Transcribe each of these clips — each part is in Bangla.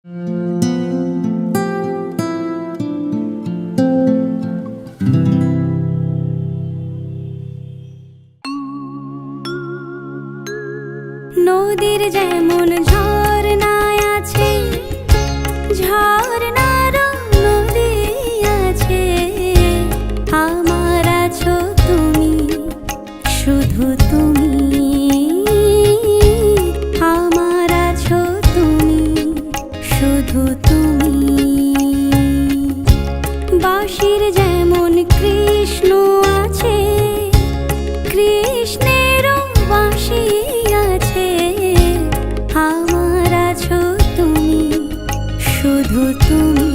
নদীর যেমন ঝর্ণায় আছে, ঝর্ণারও নদী আছে, আমার আছো তুমি, শুধু তুমি, আমার আছো তুমি, শুধু তুমি। বাঁশির যেমন কৃষ্ণ আছে, কৃষ্ণেরও বাঁশি আছে, আমার আছো তুমি, শুধু তুমি,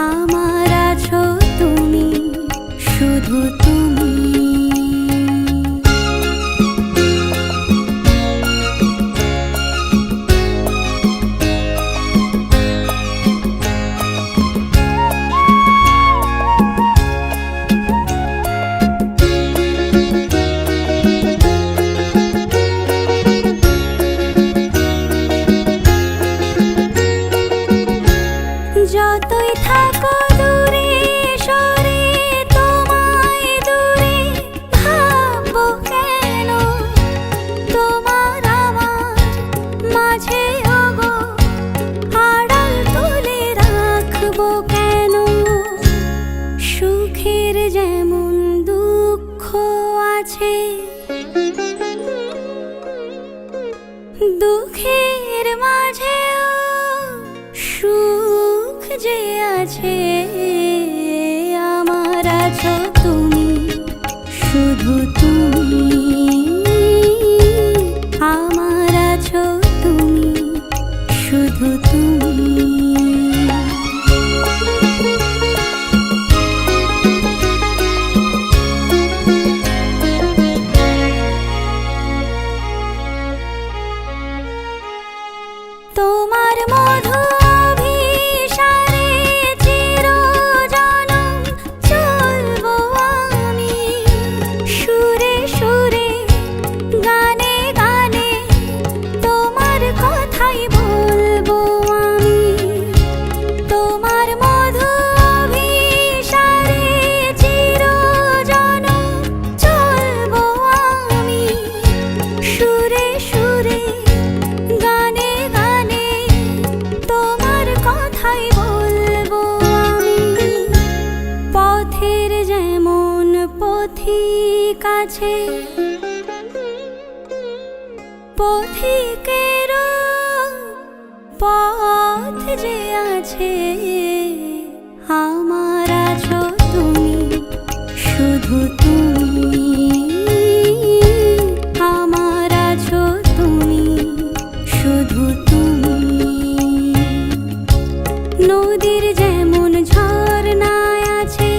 আমার আছো তুমি, শুধু তুমি। যতই থাকো দূরে সরে, তোমায় দূরে ভাববো কেন, তোমার আমার মাঝে ওগো আড়াল তুলে রাখবো কেন। সুখের যেমন দুঃখ আছে, দুঃখের মাঝেও সুখ যে আছে, আমার আছো তুমি, শুধু তুমি, আমার আছো তুমি, শুধু তুমি। তোমার মধু অভিসারে চিরজনম চলবো আমি, সুরে সুরে গানে গানে তোমার কথাই বলবো আমি। তোমার মধু অভিসারে চিরজনম চলবো আমি, সুরে সুরে গানে গানে তোমার কথাই বলবো আমি। পথের যেমন পথিক আছে, পথিকেরও পথ যে আছে, আমার আছো তুমি, শুধু তুমি, আমার আছো তুমি, শুধু তুমি। নদীর যেমন ঝর্ণায় আছে,